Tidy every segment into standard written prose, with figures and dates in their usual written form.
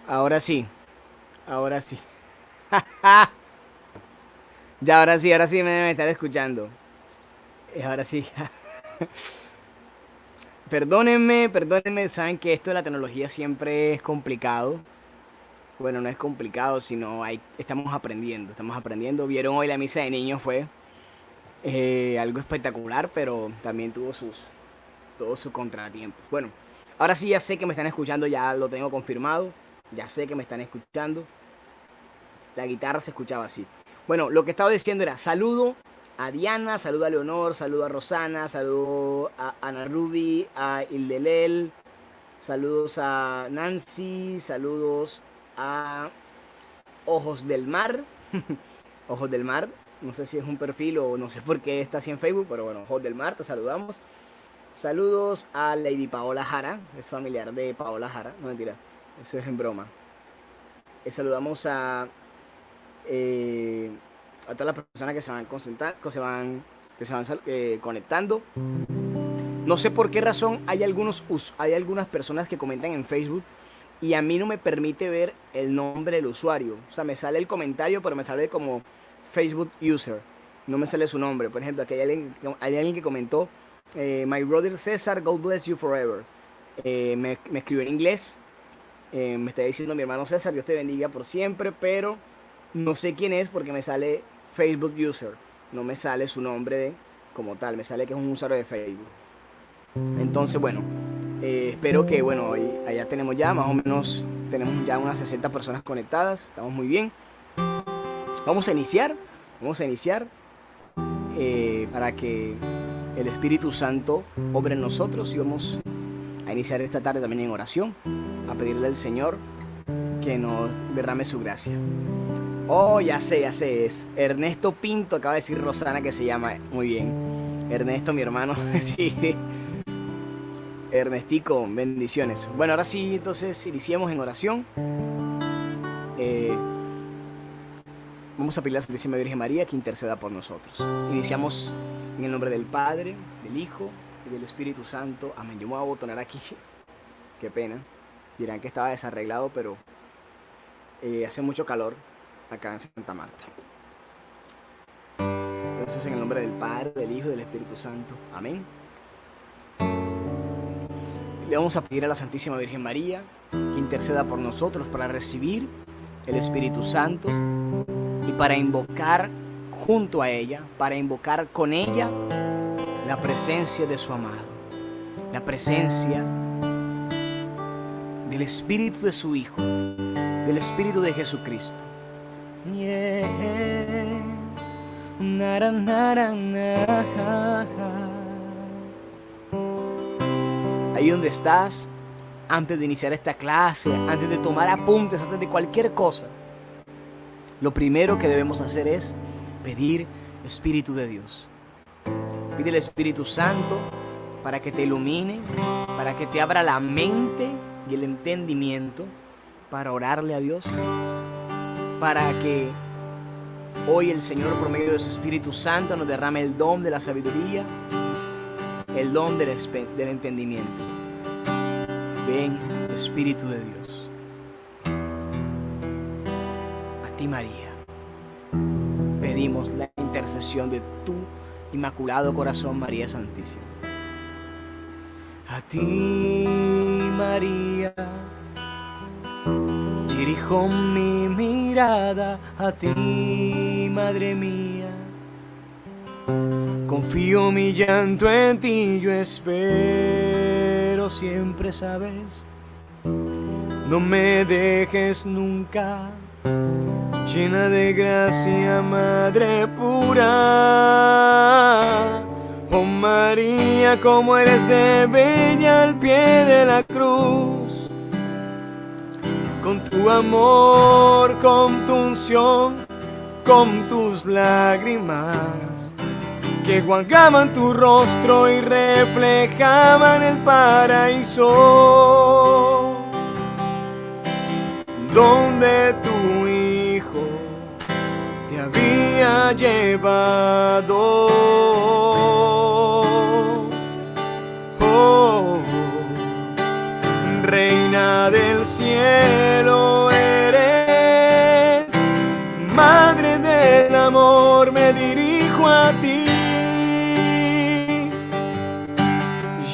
Ahora sí, ahora sí. Ya, ahora sí me deben estar escuchando. Ahora sí. Perdónenme, perdónenme, saben que esto de la tecnología siempre es complicado. Bueno, no es complicado, sino estamos aprendiendo, estamos aprendiendo. Vieron hoy la misa de niños, fue algo espectacular, pero también tuvo todos sus contratiempos. Bueno, ahora sí ya sé que me están escuchando, ya lo tengo confirmado. Ya sé que me están escuchando. La guitarra se escuchaba así. Bueno, lo que estaba diciendo era saludo a Diana, saludo a Leonor, saludo a Rosana, saludo a Ana Ruby, a Ildelel, saludos a Nancy, saludos a Ojos del Mar. Ojos del Mar, no sé si es un perfil o no sé por qué está así en Facebook, pero bueno, Ojos del Mar, te saludamos. Saludos a Lady Paola Jara, es familiar de Paola Jara, no mentira, eso es en broma. Saludamos eh, a todas las personas que se van concentrar, que se van conectando. No sé por qué razón hay algunas personas que comentan en Facebook y a mí no me permite ver el nombre del usuario. O sea, me sale el comentario, pero me sale como Facebook user. No me sale su nombre. Por ejemplo, aquí hay alguien que comentó, My brother César, God bless you forever. Me escribió en inglés, me está diciendo mi hermano César, Dios te bendiga por siempre, pero no sé quién es porque me sale Facebook user. No me sale su nombre como tal, me sale que es un usuario de Facebook. Entonces, bueno, espero que, bueno, hoy allá tenemos ya, más o menos, tenemos ya unas 60 personas conectadas, estamos muy bien. Vamos a iniciar, vamos a iniciar para que el Espíritu Santo obre en nosotros y vamos a iniciar esta tarde también en oración, a pedirle al Señor que nos derrame su gracia. Oh, ya sé, es Ernesto Pinto, acaba de decir Rosana que se llama, muy bien. Ernesto, mi hermano, sí, Ernestico, bendiciones. Bueno, ahora sí, entonces iniciemos en oración. Eh, Vamos a pedir a la Santísima Virgen María que interceda por nosotros. Iniciamos en el nombre del Padre, del Hijo y del Espíritu Santo. Amén. Yo me voy a botonar aquí. Qué pena. Dirán que estaba desarreglado, pero hace mucho calor acá en Santa Marta. Entonces, en el nombre del Padre, del Hijo y del Espíritu Santo. Amén. Le vamos a pedir a la Santísima Virgen María que interceda por nosotros para recibir el Espíritu Santo y para invocar junto a ella, para invocar con ella la presencia de su amado, la presencia del Espíritu de su Hijo, del Espíritu de Jesucristo. Yeah. Nara, nara, nara. Ahí donde estás, antes de iniciar esta clase, antes de tomar apuntes, antes de cualquier cosa, lo primero que debemos hacer es pedir Espíritu de Dios. Pide el Espíritu Santo para que te ilumine, para que te abra la mente y el entendimiento para orarle a Dios, para que hoy el Señor por medio de su Espíritu Santo nos derrame el don de la sabiduría, el don del entendimiento. Ven, Espíritu de Dios. A ti, María, pedimos la intercesión de tu Inmaculado Corazón, María Santísima. A ti, María, dirijo mi mirada, a ti, Madre mía. Confío mi llanto en ti, yo espero siempre, sabes. No me dejes nunca, llena de gracia, Madre pura. Oh María, como eres de bella al pie de la cruz. Con tu amor, con tu unción, con tus lágrimas, que guardaban tu rostro y reflejaban el paraíso, donde tu Hijo te había llevado. Oh, Reina del cielo,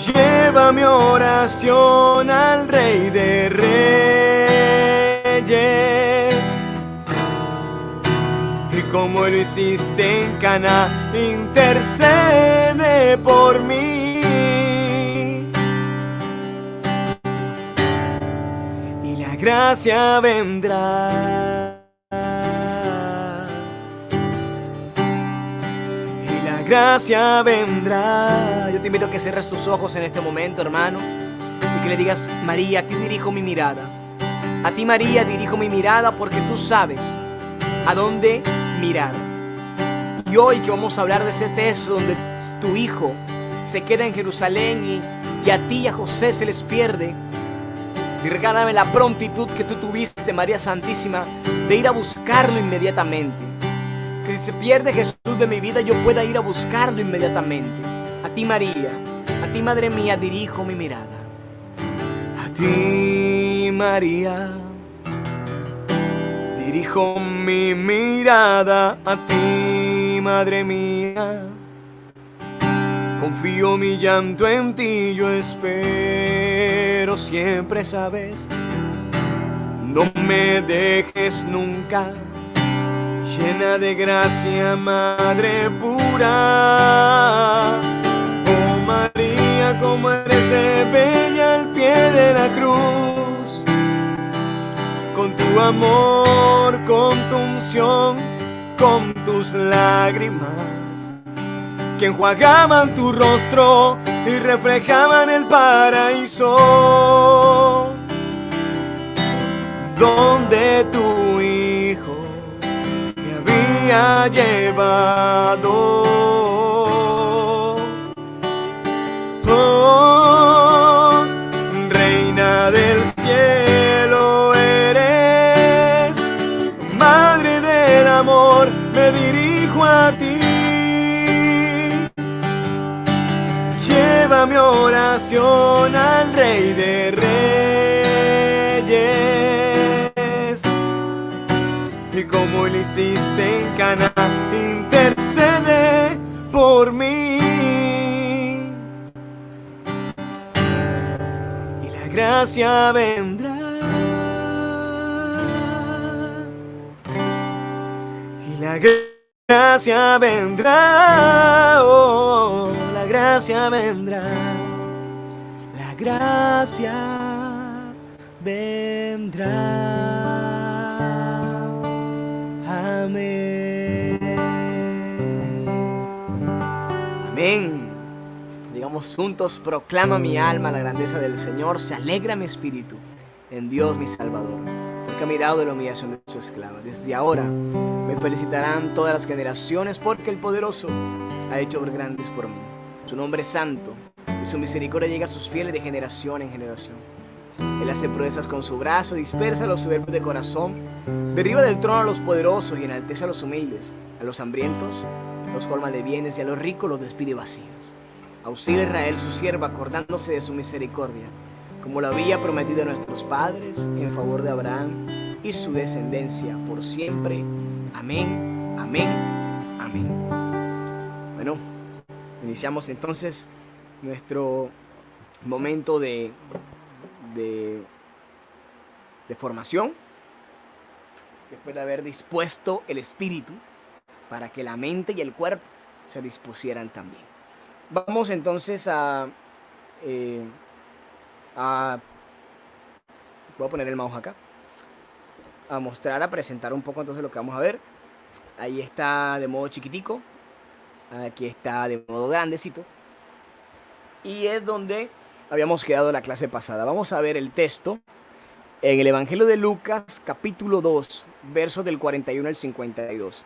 Lleva mi oración al Rey de Reyes. Y como lo hiciste en Caná, intercede por mí. Y la gracia vendrá. Y la gracia vendrá. Yo te invito a que cierres tus ojos en este momento, hermano, y que le digas: María, a ti dirijo mi mirada. A ti, María, dirijo mi mirada, porque tú sabes a dónde mirar. Y hoy que vamos a hablar de ese texto donde tu hijo se queda en Jerusalén y a ti y a José se les pierde, y regálame la prontitud que tú tuviste, María Santísima, de ir a buscarlo inmediatamente. Que si se pierde Jesús de mi vida, yo pueda ir a buscarlo inmediatamente. A ti, María, a ti, Madre mía, dirijo mi mirada. A ti, María, dirijo mi mirada. A ti, Madre mía, confío mi llanto en ti, yo espero siempre, ¿sabes? No me dejes nunca, llena de gracia, Madre pura. Oh María, como eres de bella al pie de la cruz, con tu amor, con tu unción, con tus lágrimas, que enjuagaban tu rostro y reflejaban el paraíso, donde tu hijo me había llevado. Oh, Reina del cielo eres, Madre del amor, me dirijo a ti. Lleva mi oración al Rey de Reyes. Y como lo hiciste en Caná, intercede por mí. Y la gracia vendrá. Y la gracia vendrá. Oh, la gracia vendrá. La gracia vendrá. Amén. Amén. Digamos juntos: proclama mi alma la grandeza del Señor, se alegra mi espíritu en Dios mi Salvador, porque ha mirado de la humillación de su esclava. Desde ahora me felicitarán todas las generaciones, porque el poderoso ha hecho obras grandes por mí. Su nombre es santo, y su misericordia llega a sus fieles de generación en generación. Él hace proezas con su brazo, dispersa a los soberbios de corazón, derriba del trono a los poderosos y enaltece a los humildes. A los hambrientos los colma de bienes, y a los ricos los despide vacíos. Auxilia a Israel su sierva, acordándose de su misericordia, como lo había prometido a nuestros padres, en favor de Abraham y su descendencia por siempre. Amén, amén, amén. Bueno, iniciamos entonces nuestro momento de formación, después de haber dispuesto el espíritu para que la mente y el cuerpo se dispusieran también. Vamos entonces voy a poner el mouse acá, a mostrar, a presentar un poco entonces lo que vamos a ver. Ahí está de modo chiquitico, aquí está de modo grandecito, y es donde habíamos quedado la clase pasada. Vamos a ver el texto en el Evangelio de Lucas, capítulo 2, versos del 41 al 52.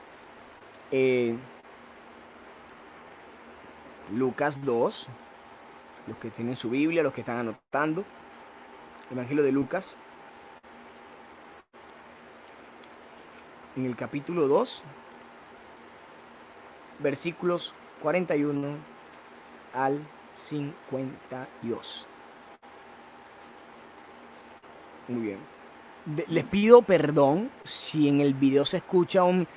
Lucas 2, los que tienen su Biblia, los que están anotando, Evangelio de Lucas, en el capítulo 2, versículos 41 al 52. Muy bien. Les pido perdón si en el video se escucha un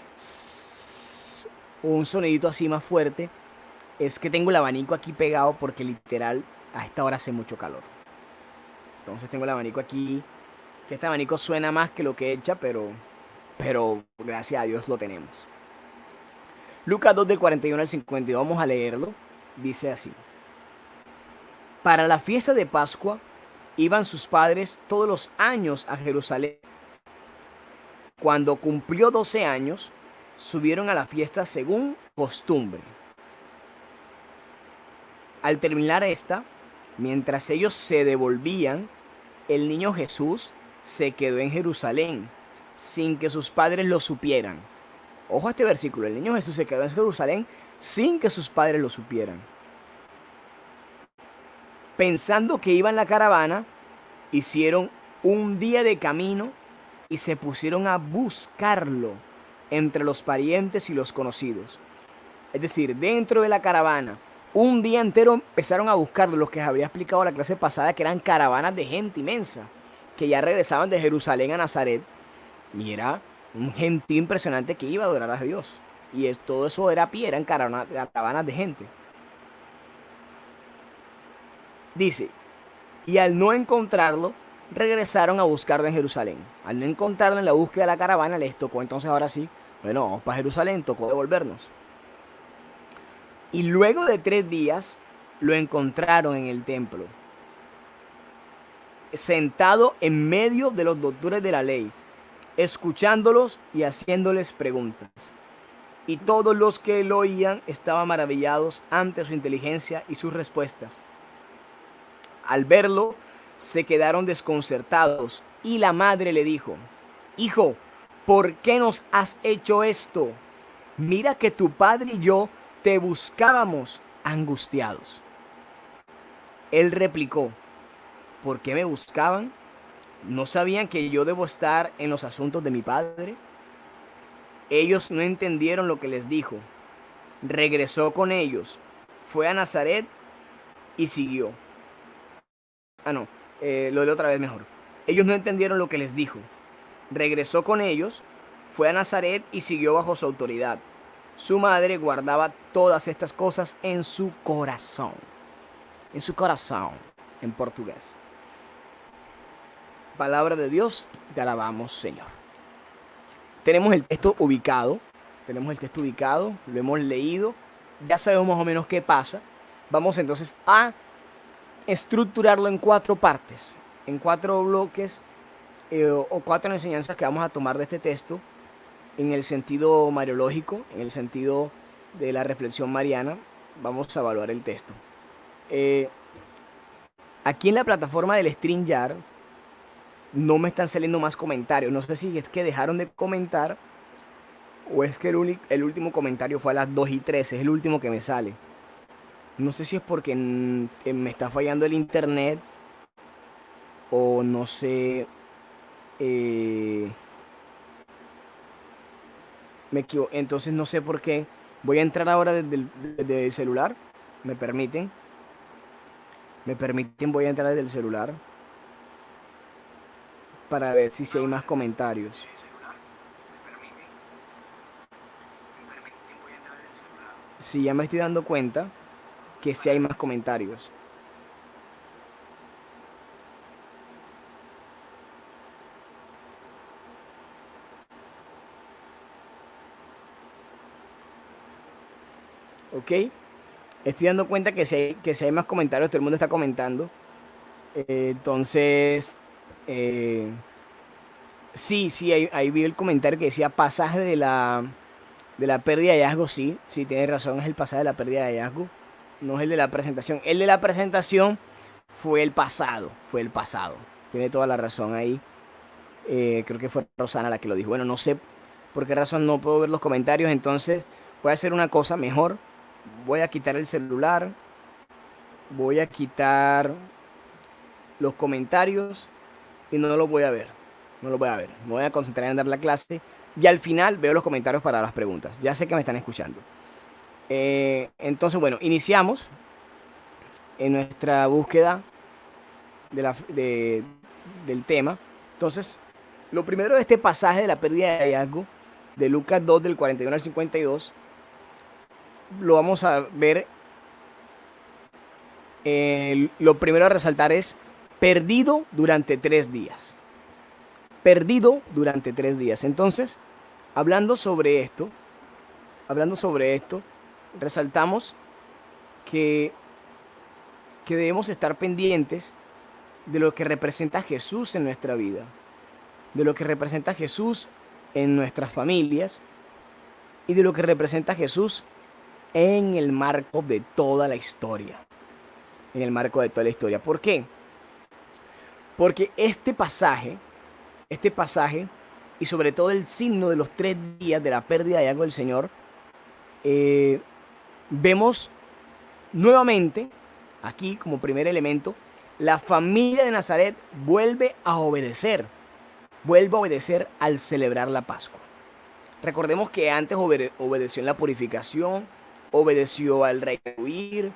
sonidito así más fuerte. Es que tengo el abanico aquí pegado porque literal a esta hora hace mucho calor. Entonces tengo el abanico aquí, que este abanico suena más que lo que echa, pero gracias a Dios lo tenemos. Lucas 2 del 41 al 52, vamos a leerlo. Dice así: para la fiesta de Pascua iban sus padres todos los años a Jerusalén. Cuando cumplió 12 años, subieron a la fiesta según costumbre. Al terminar esta, mientras ellos se devolvían, el niño Jesús se quedó en Jerusalén, sin que sus padres lo supieran. Ojo a este versículo, el niño Jesús se quedó en Jerusalén sin que sus padres lo supieran. Pensando que iba en la caravana, hicieron un día de camino y se pusieron a buscarlo entre los parientes y los conocidos. Es decir, dentro de la caravana, un día entero empezaron a buscarlo, los que había explicado la clase pasada, que eran caravanas de gente inmensa, que ya regresaban de Jerusalén a Nazaret, y era un gentío impresionante que iba a adorar a Dios. Y todo eso era a pie, eran caravanas de gente. Dice, y al no encontrarlo, regresaron a buscarlo en Jerusalén. Al no encontrarlo en la búsqueda de la caravana, les tocó entonces ahora sí, bueno, vamos para Jerusalén, tocó devolvernos. Y luego de 3 días, lo encontraron en el templo, sentado en medio de los doctores de la ley, escuchándolos y haciéndoles preguntas. Y todos los que lo oían estaban maravillados ante su inteligencia y sus respuestas. Al verlo, se quedaron desconcertados y la madre le dijo: hijo, ¿por qué nos has hecho esto? Mira que tu padre y yo te buscábamos angustiados. Él replicó: ¿por qué me buscaban? ¿No sabían que yo debo estar en los asuntos de mi padre? Ellos no entendieron lo que les dijo. Regresó con ellos, fue a Nazaret y siguió. Lo leo otra vez mejor. Ellos no entendieron lo que les dijo. Regresó con ellos, fue a Nazaret y siguió bajo su autoridad. Su madre guardaba todas estas cosas en su corazón. En su corazón, en portugués. Palabra de Dios, te alabamos, Señor. Tenemos el texto ubicado. Lo hemos leído. Ya sabemos más o menos qué pasa. Vamos entonces a estructurarlo en 4 partes, en 4 bloques o 4 enseñanzas que vamos a tomar de este texto en el sentido mariológico, en el sentido de la reflexión mariana. Vamos a evaluar el texto. Aquí en la plataforma del StreamYard no me están saliendo más comentarios. No sé si es que dejaron de comentar o es que el último comentario fue a las 2:13, es el último que me sale. No sé si es porque me está fallando el internet o no sé. Me equivoco. Entonces no sé por qué. Voy a entrar ahora desde el celular. ¿Me permiten? Voy a entrar desde el celular para ver si hay más comentarios. Sí, ya me estoy dando cuenta que sí hay más comentarios. Ok, estoy dando cuenta que si hay más comentarios, todo el mundo está comentando. Entonces, sí, ahí vi el comentario que decía pasaje de la pérdida de hallazgo. Sí, tienes razón, es el pasaje de la pérdida de hallazgo, no es el de la presentación. El de la presentación fue el pasado. Tiene toda la razón ahí. Creo que fue Rosana la que lo dijo. Bueno, no sé por qué razón no puedo ver los comentarios, entonces voy a hacer una cosa mejor. Voy a quitar el celular, voy a quitar los comentarios y no los voy a ver. Me voy a concentrar en dar la clase y al final veo los comentarios para las preguntas. Ya sé que me están escuchando. Entonces, bueno, iniciamos en nuestra búsqueda del tema. Entonces, lo primero de este pasaje de la pérdida de hallazgo de Lucas 2 del 41 al 52 lo vamos a ver Lo primero a resaltar es perdido durante 3 días. Perdido durante 3 días. Entonces, hablando sobre esto, hablando sobre esto, resaltamos que, que debemos estar pendientes de lo que representa Jesús en nuestra vida, de lo que representa Jesús en nuestras familias y de lo que representa Jesús en el marco de toda la historia. En el marco de toda la historia. ¿Por qué? Porque este pasaje y sobre todo el signo de los 3 días de la pérdida de algo del Señor, eh, vemos nuevamente, aquí como primer elemento, la familia de Nazaret vuelve a obedecer al celebrar la Pascua. Recordemos que antes obedeció en la purificación, obedeció al rey de huir,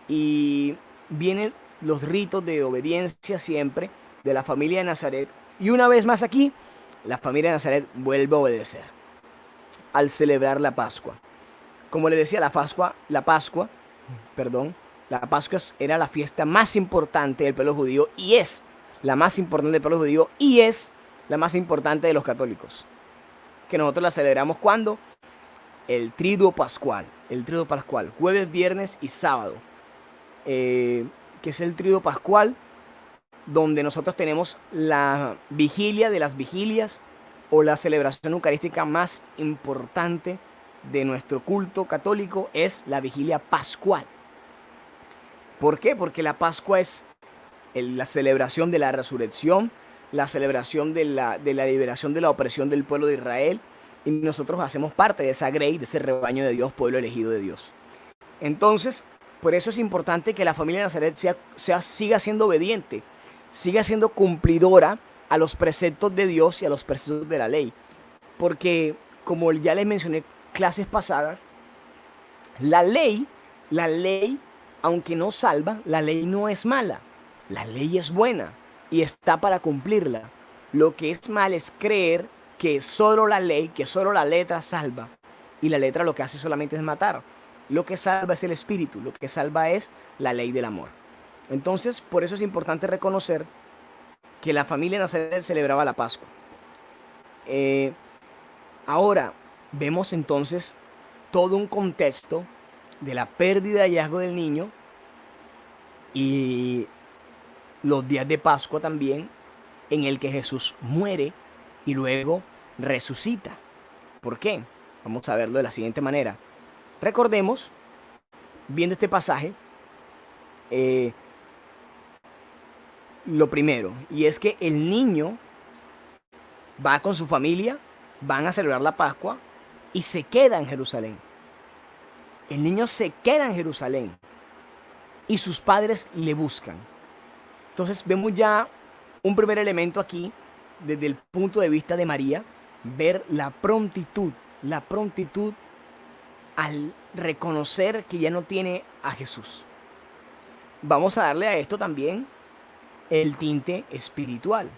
y vienen los ritos de obediencia siempre de la familia de Nazaret. Y una vez más aquí, la familia de Nazaret vuelve a obedecer al celebrar la Pascua. Como le decía, la Pascua era la fiesta más importante del pueblo judío y es la más importante del pueblo judío y es la más importante de los católicos. Que nosotros la celebramos cuando el Triduo Pascual, jueves, viernes y sábado, que es el Triduo Pascual, donde nosotros tenemos la vigilia de las vigilias o la celebración eucarística más importante de nuestro culto católico, es la vigilia pascual. ¿Por qué? Porque la Pascua es la celebración de la resurrección, la celebración de la liberación de la opresión del pueblo de Israel, y nosotros hacemos parte de esa grey, de ese rebaño de Dios, pueblo elegido de Dios. Entonces, por eso es importante que la familia de Nazaret siga siendo obediente, siga siendo cumplidora a los preceptos de Dios y a los preceptos de la ley. Porque, como ya les mencioné clases pasadas, la ley, aunque no salva, la ley no es mala. La ley es buena y está para cumplirla. Lo que es mal es creer que solo la ley, que solo la letra salva. Y la letra lo que hace solamente es matar. Lo que salva es el espíritu, lo que salva es la ley del amor. Entonces, por eso es importante reconocer que la familia de Nazaret celebraba la Pascua. Ahora, vemos entonces todo un contexto de la pérdida y hallazgo del niño y los días de Pascua también, en el que Jesús muere y luego resucita. ¿Por qué? Vamos a verlo de la siguiente manera. Recordemos, viendo este pasaje, lo primero, y es que el niño va con su familia, van a celebrar la Pascua y se queda en Jerusalén. El niño se queda en Jerusalén y sus padres le buscan. Entonces vemos ya un primer elemento aquí, desde el punto de vista de María, ver la prontitud al reconocer que ya no tiene a Jesús. Vamos a darle a esto también el tinte espiritual.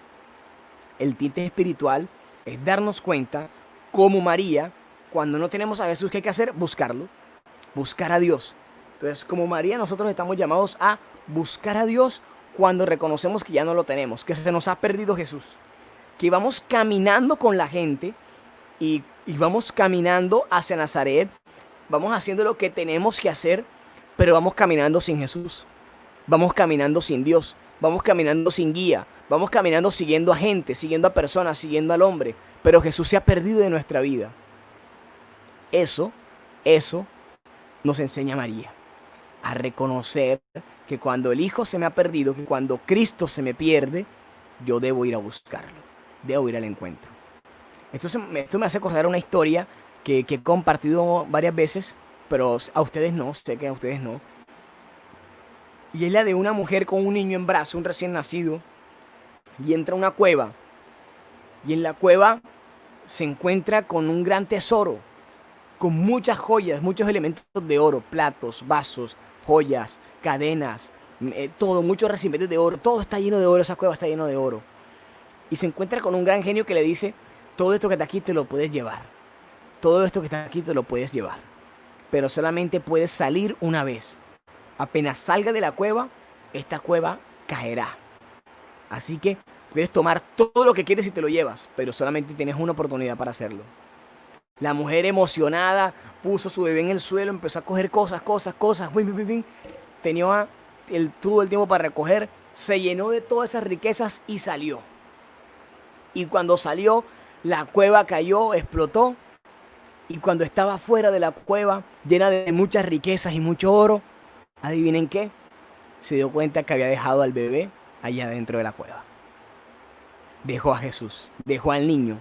El tinte espiritual es darnos cuenta, como María, cuando no tenemos a Jesús, ¿qué hay que hacer? Buscarlo, buscar a Dios. Entonces, como María, nosotros estamos llamados a buscar a Dios cuando reconocemos que ya no lo tenemos, que se nos ha perdido Jesús, que vamos caminando con la gente y vamos caminando hacia Nazaret, vamos haciendo lo que tenemos que hacer, pero vamos caminando sin Jesús, vamos caminando sin Dios, vamos caminando sin guía, vamos caminando siguiendo a gente, siguiendo a personas, siguiendo al hombre, pero Jesús se ha perdido de nuestra vida. Eso nos enseña María, a reconocer que cuando el Hijo se me ha perdido, que cuando Cristo se me pierde, yo debo ir a buscarlo, debo ir al encuentro. Esto me hace acordar una historia que he compartido varias veces, pero a ustedes no, sé que a ustedes no. Y es la de una mujer con un niño en brazos, un recién nacido, y entra a una cueva. Y en la cueva se encuentra con un gran tesoro, con muchas joyas, muchos elementos de oro, platos, vasos, joyas, cadenas, todo, muchos recipientes de oro, todo está lleno de oro, esa cueva está llena de oro. Y se encuentra con un gran genio que le dice, todo esto que está aquí te lo puedes llevar, todo esto que está aquí te lo puedes llevar, pero solamente puedes salir una vez. Apenas salga de la cueva, esta cueva caerá. Así que puedes tomar todo lo que quieres y te lo llevas, pero solamente tienes una oportunidad para hacerlo. La mujer emocionada puso su bebé en el suelo, empezó a coger cosas, tenía todo el tiempo para recoger, se llenó de todas esas riquezas y salió. Y cuando salió, la cueva cayó, explotó. Y cuando estaba fuera de la cueva, llena de muchas riquezas y mucho oro, adivinen qué, se dio cuenta que había dejado al bebé allá dentro de la cueva. Dejó a Jesús, dejó al niño.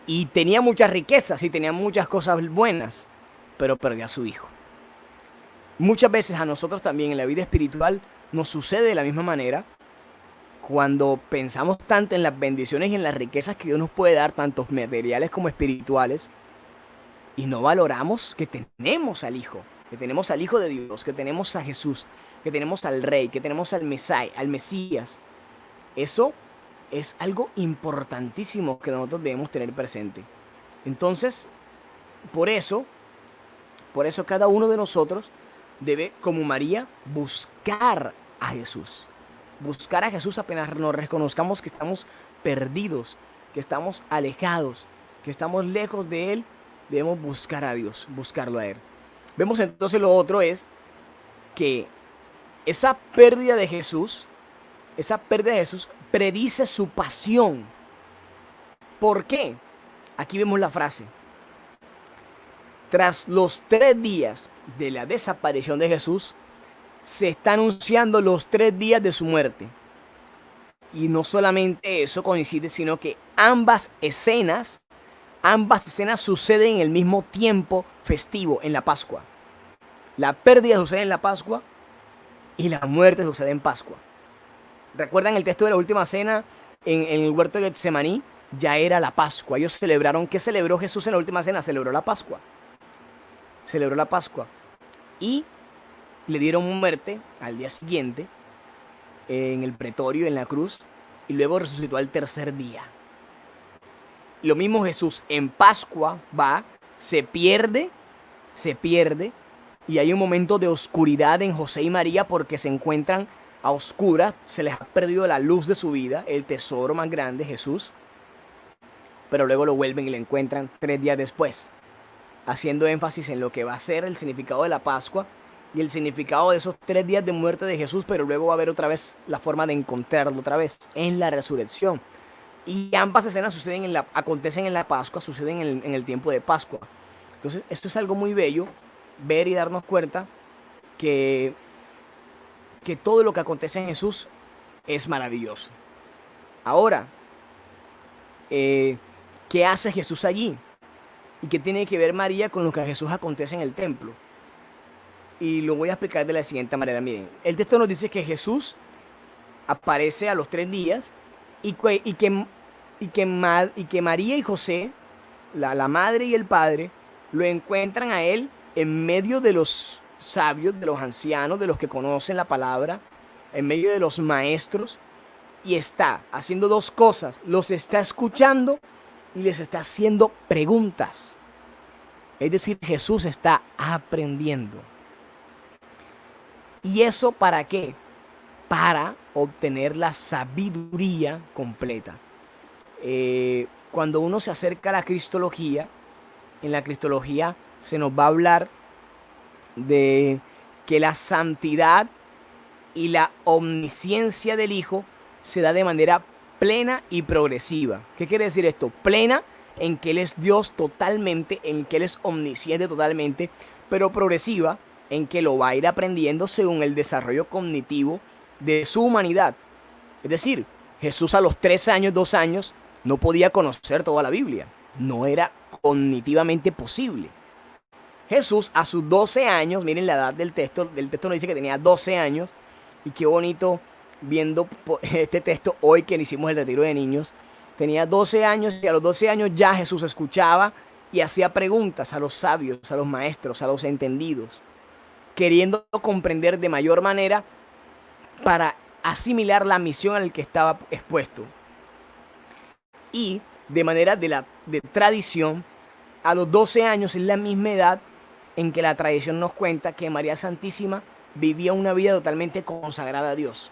Y tenía muchas riquezas y tenía muchas cosas buenas, pero perdió a su hijo. Muchas veces a nosotros también en la vida espiritual nos sucede de la misma manera. Cuando pensamos tanto en las bendiciones y en las riquezas que Dios nos puede dar, tanto materiales como espirituales, y no valoramos que tenemos al Hijo de Dios, que tenemos a Jesús, que tenemos al Rey, que tenemos al Mesías. Eso es algo importantísimo que nosotros debemos tener presente. Entonces, por eso cada uno de nosotros debe, como María, buscar a Jesús. Buscar a Jesús apenas nos reconozcamos que estamos perdidos, que estamos alejados, que estamos lejos de Él, debemos buscar a Dios, buscarlo a Él. Vemos entonces lo otro es que esa pérdida de Jesús predice su pasión. ¿Por qué? Aquí vemos la frase. Tras los 3 días de la desaparición de Jesús, se está anunciando los 3 días de su muerte. Y no solamente eso coincide, sino que ambas escenas suceden en el mismo tiempo festivo, en la Pascua. La pérdida sucede en la Pascua y la muerte sucede en Pascua. ¿Recuerdan el texto de la última cena en el huerto de Getsemaní? Ya era la Pascua. Ellos celebraron. ¿Qué celebró Jesús en la última cena? Celebró la Pascua. Celebró la Pascua. Y le dieron muerte al día siguiente en el pretorio, en la cruz, y luego resucitó al tercer día. Lo mismo Jesús en Pascua se pierde, y hay un momento de oscuridad en José y María porque se encuentran a oscuras, se les ha perdido la luz de su vida, el tesoro más grande, Jesús, pero luego lo vuelven y lo encuentran 3 días después, haciendo énfasis en lo que va a ser el significado de la Pascua y el significado de esos 3 días de muerte de Jesús, pero luego va a haber otra vez la forma de encontrarlo otra vez en la resurrección. Y ambas escenas acontecen en la Pascua, suceden en el tiempo de Pascua. Entonces, esto es algo muy bello, ver y darnos cuenta que todo lo que acontece en Jesús es maravilloso. Ahora, ¿qué hace Jesús allí? ¿Y qué tiene que ver María con lo que a Jesús acontece en el templo? Y lo voy a explicar de la siguiente manera. Miren, el texto nos dice que Jesús aparece a los 3 días y que María y José, la madre y el padre, lo encuentran a él en medio de los sabios, de los ancianos, de los que conocen la palabra, en medio de los maestros, y está haciendo 2 cosas. Los está escuchando y les está haciendo preguntas. Es decir, Jesús está aprendiendo. ¿Y eso para qué? Para obtener la sabiduría completa. Cuando uno se acerca a la cristología, en la cristología se nos va a hablar de que la santidad y la omnisciencia del Hijo se da de manera plena y progresiva. ¿Qué quiere decir esto? Plena en que Él es Dios totalmente, en que Él es omnisciente totalmente, pero progresiva en que lo va a ir aprendiendo según el desarrollo cognitivo de su humanidad. Es decir, Jesús a los 3 años, 2 años, no podía conocer toda la Biblia. No era cognitivamente posible. Jesús a sus 12 años, miren la edad del texto nos dice que tenía 12 años, y qué bonito viendo este texto hoy que hicimos el retiro de niños. Tenía 12 años y a los 12 años ya Jesús escuchaba y hacía preguntas a los sabios, a los maestros, a los entendidos, queriendo comprender de mayor manera para asimilar la misión a la que estaba expuesto. Y de manera de tradición, a los 12 años es la misma edad en que la tradición nos cuenta que María Santísima vivía una vida totalmente consagrada a Dios,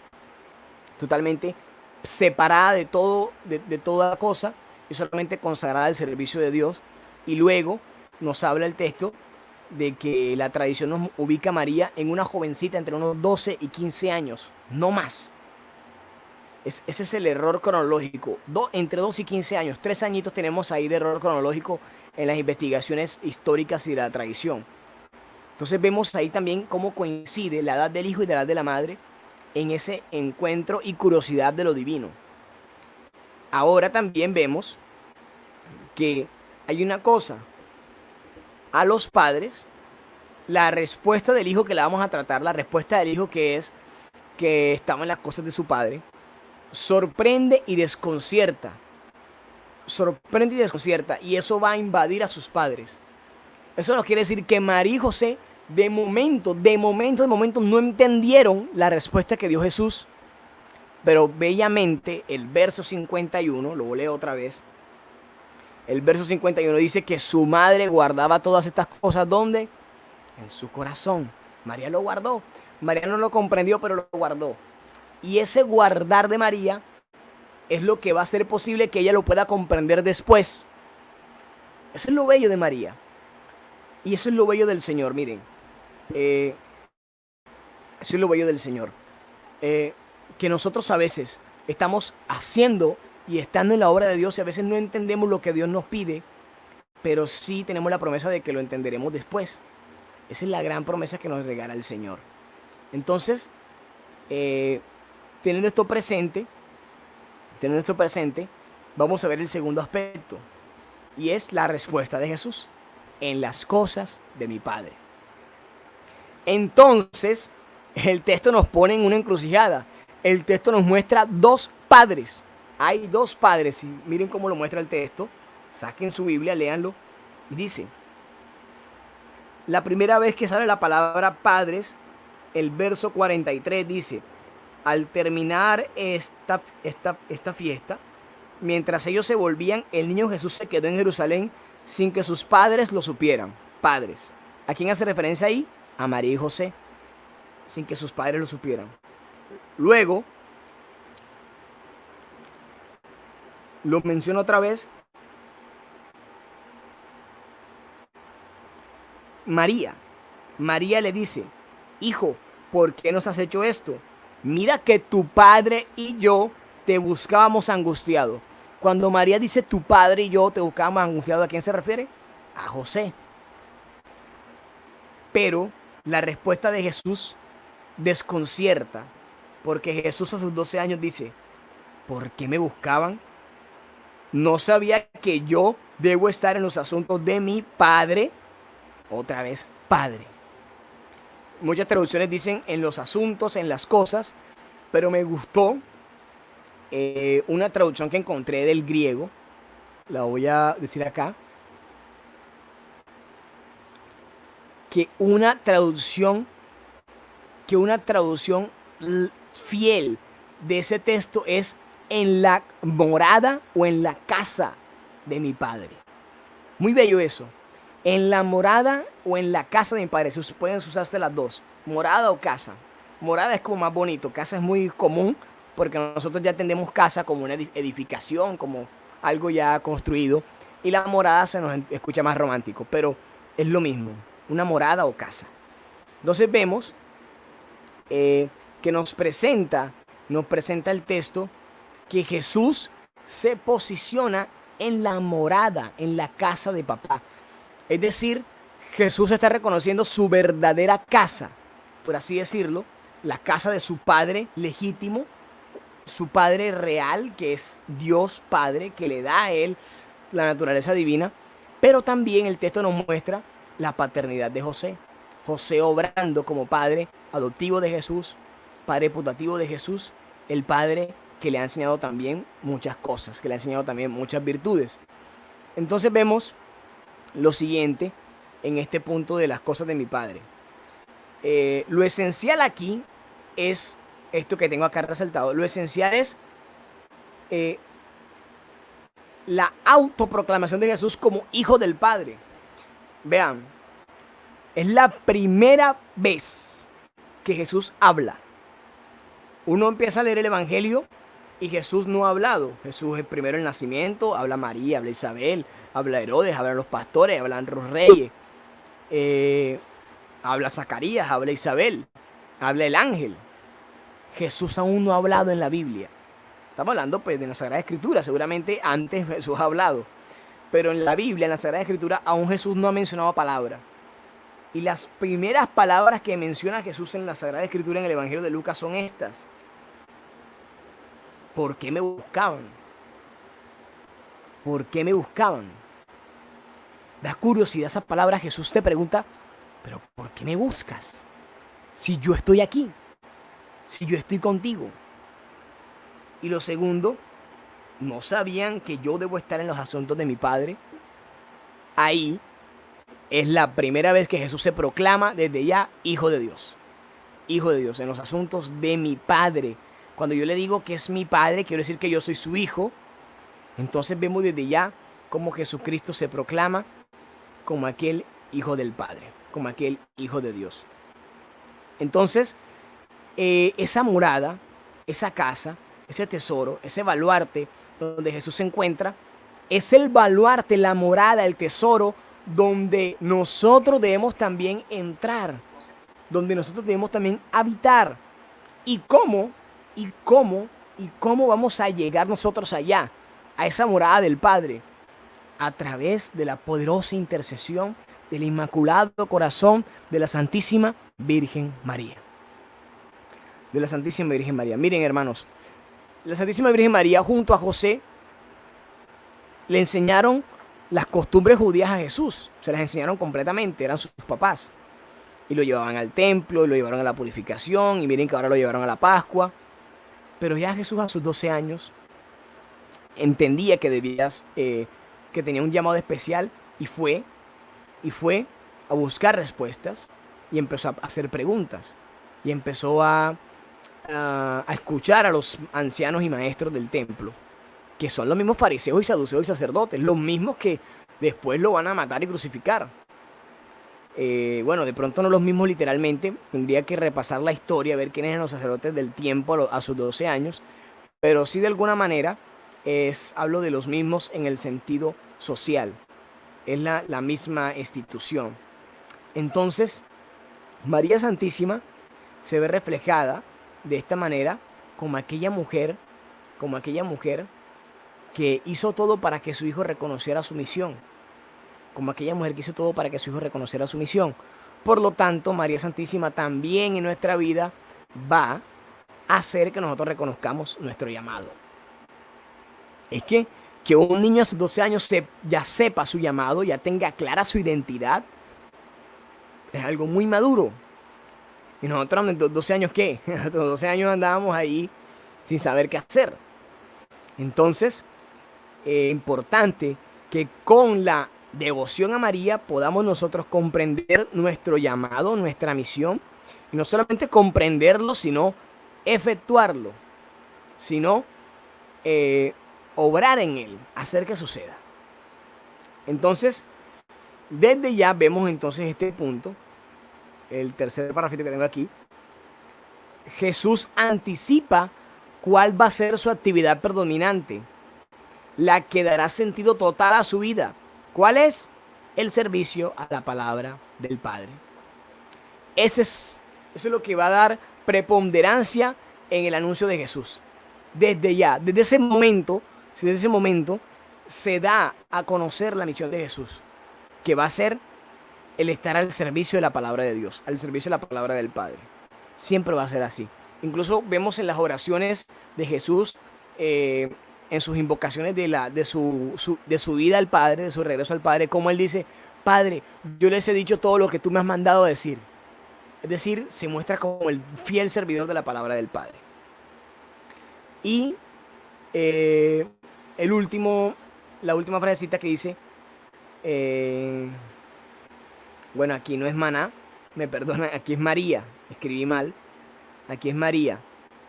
totalmente separada de todo, de toda cosa, y solamente consagrada al servicio de Dios. Y luego nos habla el texto de que la tradición nos ubica a María en una jovencita entre unos 12 y 15 años, no más. Ese es el error cronológico. Entre 2 y 15 años, 3 añitos tenemos ahí de error cronológico en las investigaciones históricas y de la tradición. Entonces vemos ahí también cómo coincide la edad del hijo y la edad de la madre en ese encuentro y curiosidad de lo divino. Ahora también vemos que hay una cosa. A los padres, la respuesta del hijo que la vamos a tratar, la respuesta del hijo que es que estaba en las cosas de su padre, sorprende y desconcierta. Sorprende y desconcierta. Y eso va a invadir a sus padres. Eso nos quiere decir que María y José de momento no entendieron la respuesta que dio Jesús. Pero bellamente el verso 51, lo leo otra vez. El verso 51 dice que su madre guardaba todas estas cosas, ¿dónde? En su corazón. María lo guardó. María no lo comprendió, pero lo guardó. Y ese guardar de María es lo que va a hacer posible que ella lo pueda comprender después. Eso es lo bello de María. Y eso es lo bello del Señor, miren. Eso es lo bello del Señor. Que nosotros a veces estamos haciendo y estando en la obra de Dios y a veces no entendemos lo que Dios nos pide, pero sí tenemos la promesa de que lo entenderemos después. Esa es la gran promesa que nos regala el Señor. Entonces, teniendo esto presente, vamos a ver el segundo aspecto, y es la respuesta de Jesús: en las cosas de mi Padre. Entonces, el texto nos pone en una encrucijada. El texto nos muestra dos padres. Hay dos padres, y miren cómo lo muestra el texto. Saquen su Biblia, léanlo, y dice: la primera vez que sale la palabra padres, el verso 43 dice: al terminar esta fiesta, mientras ellos se volvían, el niño Jesús se quedó en Jerusalén sin que sus padres lo supieran. Padres. ¿A quién hace referencia ahí? A María y José, sin que sus padres lo supieran. Luego, lo menciono otra vez, María le dice: hijo, ¿por qué nos has hecho esto? Mira que tu padre y yo te buscábamos angustiado. Cuando María dice tu padre y yo te buscábamos angustiado, ¿a quién se refiere? A José. Pero la respuesta de Jesús desconcierta, porque Jesús a sus 12 años dice: ¿por qué me buscaban? ¿No sabía que yo debo estar en los asuntos de mi Padre? Otra vez, Padre. Muchas traducciones dicen en los asuntos, en las cosas, pero me gustó una traducción que encontré del griego. La voy a decir acá. Que una traducción fiel de ese texto es: en la morada o en la casa de mi Padre. Muy bello eso. En la morada o en la casa de mi Padre. Pueden usarse las dos, morada o casa. Morada es como más bonito, casa es muy común, porque nosotros ya entendemos casa como una edificación, como algo ya construido, y la morada se nos escucha más romántico, pero es lo mismo, una morada o casa. Entonces vemos que nos presenta el texto que Jesús se posiciona en la morada, en la casa de papá. Es decir, Jesús está reconociendo su verdadera casa, por así decirlo, la casa de su Padre legítimo, su Padre real, que es Dios Padre, que le da a él la naturaleza divina. Pero también el texto nos muestra la paternidad de José. José obrando como padre adoptivo de Jesús, padre putativo de Jesús, el padre que le ha enseñado también muchas cosas, que le ha enseñado también muchas virtudes. Entonces vemos lo siguiente en este punto de las cosas de mi Padre. Lo esencial aquí es esto que tengo acá resaltado. Lo esencial es la autoproclamación de Jesús como hijo del Padre. Vean, Es la primera vez que Jesús habla. Uno empieza a leer el Evangelio y Jesús no ha hablado. Jesús es primero el nacimiento, habla María, habla Isabel, habla Herodes, hablan los pastores, hablan los reyes, habla Zacarías, habla Isabel, habla el ángel. Jesús aún no ha hablado en la Biblia. Estamos hablando pues de la Sagrada Escritura, seguramente antes Jesús ha hablado. Pero en la Biblia, en la Sagrada Escritura, aún Jesús no ha mencionado palabra. Y las primeras palabras que menciona Jesús en la Sagrada Escritura en el Evangelio de Lucas son estas. ¿Por qué me buscaban? ¿Por qué me buscaban? Da curiosidad esas palabras. Jesús te pregunta, ¿pero por qué me buscas? Si yo estoy aquí, si yo estoy contigo. Y lo segundo, ¿no sabían que yo debo estar en los asuntos de mi Padre? Ahí es la primera vez que Jesús se proclama desde ya Hijo de Dios. Hijo de Dios, en los asuntos de mi Padre. Cuando yo le digo que es mi Padre, quiero decir que yo soy su Hijo. Entonces vemos desde ya cómo Jesucristo se proclama como aquel Hijo del Padre, como aquel Hijo de Dios. Entonces, esa morada, esa casa, ese tesoro, ese baluarte donde Jesús se encuentra, es el baluarte, la morada, el tesoro donde nosotros debemos también entrar, donde nosotros debemos también habitar. ¿Y cómo vamos a llegar nosotros allá, a esa morada del Padre? A través de la poderosa intercesión del Inmaculado Corazón de la Santísima Virgen María. De la Santísima Virgen María. Miren, hermanos, la Santísima Virgen María junto a José le enseñaron las costumbres judías a Jesús. Se las enseñaron completamente, eran sus papás. Y lo llevaban al templo, y lo llevaron a la purificación, y miren que ahora lo llevaron a la Pascua. Pero ya Jesús a sus 12 años entendía que que tenía un llamado especial y fue a buscar respuestas y empezó a hacer preguntas. Y empezó a escuchar a los ancianos y maestros del templo, que son los mismos fariseos y saduceos y sacerdotes, los mismos que después lo van a matar y crucificar. Bueno, de pronto no los mismos literalmente, tendría que repasar la historia, ver quiénes eran los sacerdotes del tiempo a sus 12 años, pero sí de alguna manera hablo de los mismos en el sentido social, es la misma institución. Entonces, María Santísima se ve reflejada de esta manera como aquella mujer que hizo todo para que su hijo reconociera su misión. Como aquella mujer que hizo todo para que su hijo reconociera su misión. Por lo tanto, María Santísima también en nuestra vida va a hacer que nosotros reconozcamos nuestro llamado. Es que un niño a sus 12 años ya sepa su llamado, ya tenga clara su identidad, es algo muy maduro. Y nosotros a los 12 años, ¿qué? A los 12 años andábamos ahí sin saber qué hacer. Entonces, importante que con la devoción a María podamos nosotros comprender nuestro llamado, nuestra misión, y no solamente comprenderlo, sino efectuarlo, sino obrar en él, hacer que suceda. Entonces, desde ya vemos entonces este punto, el tercer parrafito que tengo aquí. Jesús anticipa cuál va a ser su actividad predominante, la que dará sentido total a su vida. ¿Cuál es? El servicio a la palabra del Padre. Eso es lo que va a dar preponderancia en el anuncio de Jesús. Desde ese momento, se da a conocer la misión de Jesús, que va a ser el estar al servicio de la palabra de Dios, al servicio de la palabra del Padre. Siempre va a ser así. Incluso vemos en las oraciones de Jesús, en sus invocaciones de su vida al Padre, de su regreso al Padre, como Él dice: Padre, yo les he dicho todo lo que tú me has mandado a decir. Es decir, se muestra como el fiel servidor de la palabra del Padre. Y la última frasecita que dice, bueno, aquí no es Maná, me perdonan, aquí es María, escribí mal, aquí es María.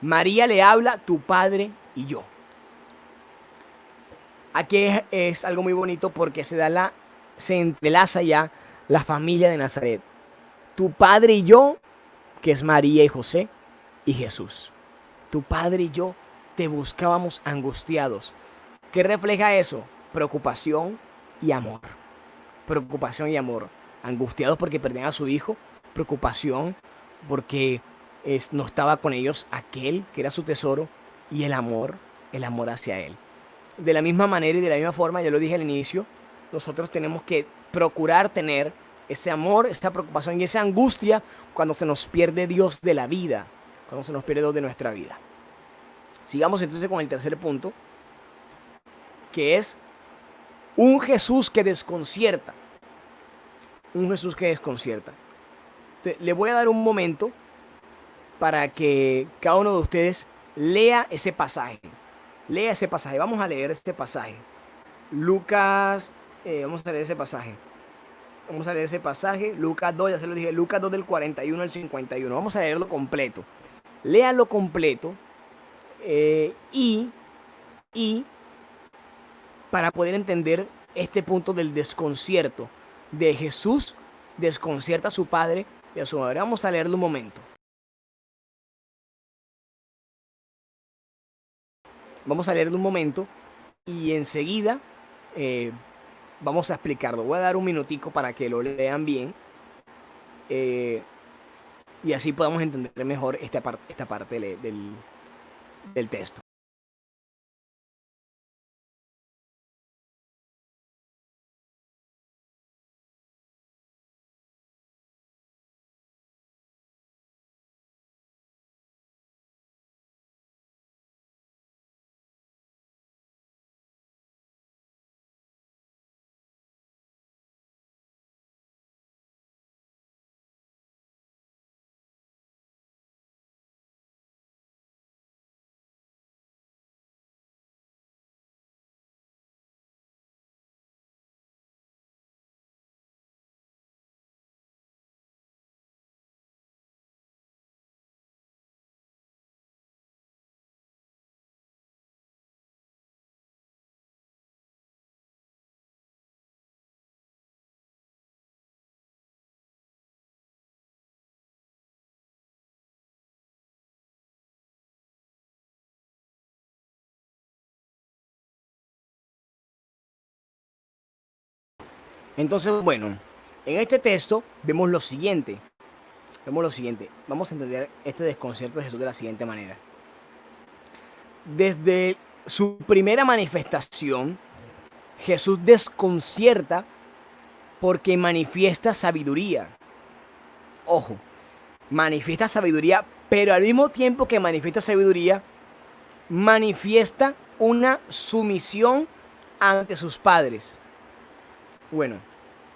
María le habla tu Padre y yo. Aquí es algo muy bonito porque se entrelaza ya la familia de Nazaret. Tu padre y yo, que es María y José y Jesús. Tu padre y yo te buscábamos angustiados. ¿Qué refleja eso? Preocupación y amor. Preocupación y amor. Angustiados porque perdían a su hijo. Preocupación porque no estaba con ellos aquel que era su tesoro. Y el amor hacia él. De la misma manera y de la misma forma, ya lo dije al inicio, nosotros tenemos que procurar tener ese amor, esta preocupación y esa angustia cuando se nos pierde Dios de la vida, cuando se nos pierde Dios de nuestra vida. Sigamos entonces con el tercer punto, que es un Jesús que desconcierta. Un Jesús que desconcierta. Le voy a dar un momento para que cada uno de ustedes lea ese pasaje. Lea ese pasaje. Vamos a leer este pasaje. Lucas, vamos a leer ese pasaje. Vamos a leer ese pasaje. Lucas 2, ya se lo dije. Lucas 2 del 41 al 51. Vamos a leerlo completo. Léalo completo. Y para poder entender este punto del desconcierto de Jesús, desconcierta a su padre y a su madre. Vamos a leerlo un momento. Vamos a leerlo un momento y enseguida vamos a explicarlo. Voy a dar un minutico para que lo lean bien y así podamos entender mejor esta parte del texto. Entonces, bueno, en este texto vemos lo siguiente. Vamos a entender este desconcierto de Jesús de la siguiente manera. Desde su primera manifestación, Jesús desconcierta porque manifiesta sabiduría. Ojo, manifiesta sabiduría, pero al mismo tiempo que manifiesta sabiduría, manifiesta una sumisión ante sus padres. Bueno,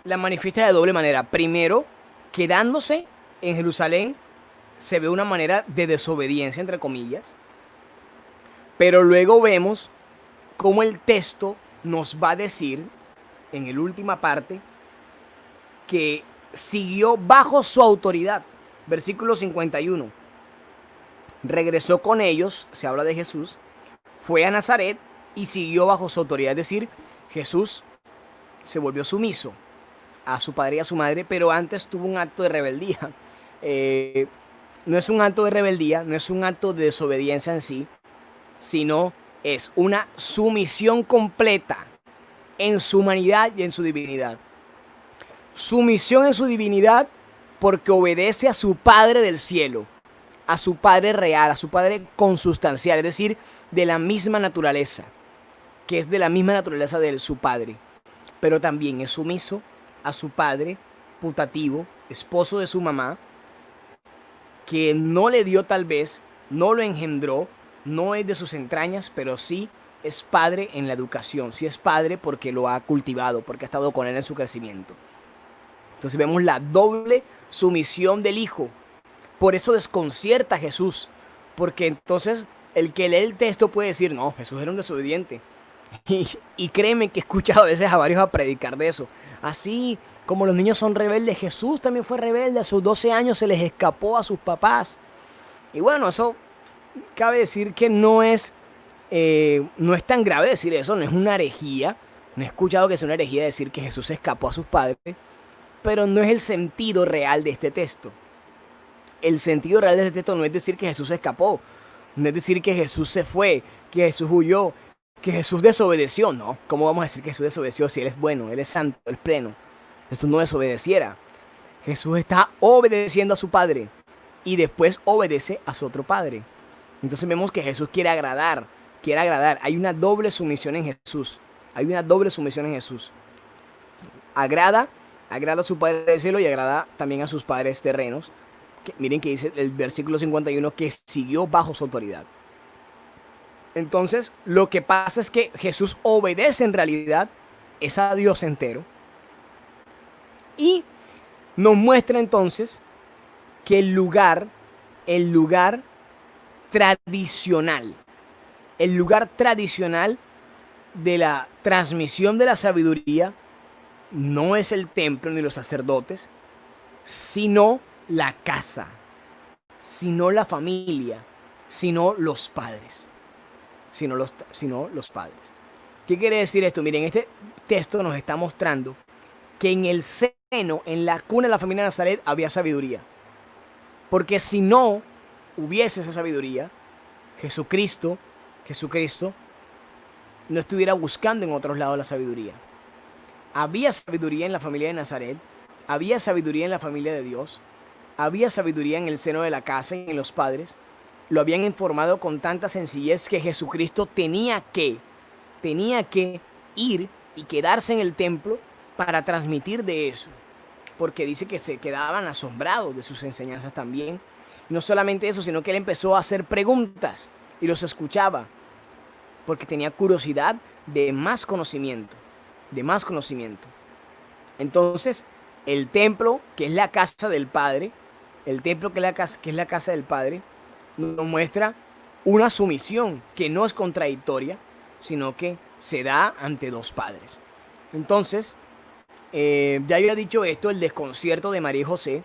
la manifiesta de doble manera. Primero, quedándose en Jerusalén, se ve una manera de desobediencia, entre comillas. Pero luego vemos cómo el texto nos va a decir, en la última parte, que siguió bajo su autoridad. Versículo 51. Regresó con ellos, se habla de Jesús, fue a Nazaret y siguió bajo su autoridad. Es decir, Jesús se volvió sumiso a su padre y a su madre, pero antes tuvo un acto de rebeldía. No es un acto de rebeldía, no es un acto de desobediencia en sí, sino es una sumisión completa en su humanidad y en su divinidad. Sumisión en su divinidad porque obedece a su Padre del cielo, a su Padre real, a su Padre consustancial, es decir, de la misma naturaleza, que es de la misma naturaleza de su Padre. Pero también es sumiso a su padre putativo, esposo de su mamá, que no le dio tal vez, no lo engendró, no es de sus entrañas, pero sí es padre en la educación, sí es padre porque lo ha cultivado, porque ha estado con él en su crecimiento. Entonces vemos la doble sumisión del hijo. Por eso desconcierta a Jesús, porque entonces el que lee el texto puede decir, no, Jesús era un desobediente. Y créeme que he escuchado a veces a varios a predicar de eso. Así como los niños son rebeldes, Jesús también fue rebelde. A sus 12 años se les escapó a sus papás. Y bueno, eso cabe decir que no es tan grave decir eso, no es una herejía. No he escuchado que sea una herejía decir que Jesús se escapó a sus padres. pero no es el sentido real de este texto. El sentido real de este texto no es decir que Jesús escapó, no es decir que Jesús se fue, que Jesús huyó, que Jesús desobedeció. No, ¿cómo vamos a decir que Jesús desobedeció si Él es bueno, Él es santo, Él es pleno? Jesús no desobedeciera. Jesús está obedeciendo a su Padre y después obedece a su otro Padre. Entonces vemos que Jesús quiere agradar, quiere agradar. Hay una doble sumisión en Jesús. Hay una doble sumisión en Jesús. Agrada a su Padre del cielo y agrada también a sus padres terrenos. Miren que dice el versículo 51 que siguió bajo su autoridad. Entonces, lo que pasa es que Jesús obedece en realidad es a Dios entero. Y nos muestra entonces que el lugar tradicional, de la transmisión de la sabiduría no es el templo ni los sacerdotes, sino la casa, sino la familia, sino los padres. Sino los padres. ¿Qué quiere decir esto? Miren, este texto nos está mostrando que en el seno, en la cuna de la familia de Nazaret había sabiduría. Porque si no hubiese esa sabiduría, Jesucristo no estuviera buscando en otros lados la sabiduría. Había sabiduría en la familia de Nazaret, había sabiduría en la familia de Dios, había sabiduría en el seno de la casa y en los padres. Lo habían informado con tanta sencillez que Jesucristo tenía que ir y quedarse en el templo para transmitir de eso. Porque dice que se quedaban asombrados de sus enseñanzas también. No solamente eso, sino que él empezó a hacer preguntas y los escuchaba. Porque tenía curiosidad de más conocimiento. Entonces, el templo, que es la casa del Padre, nos muestra una sumisión que no es contradictoria, sino que se da ante dos padres. Entonces, ya había dicho esto, el desconcierto de María y José,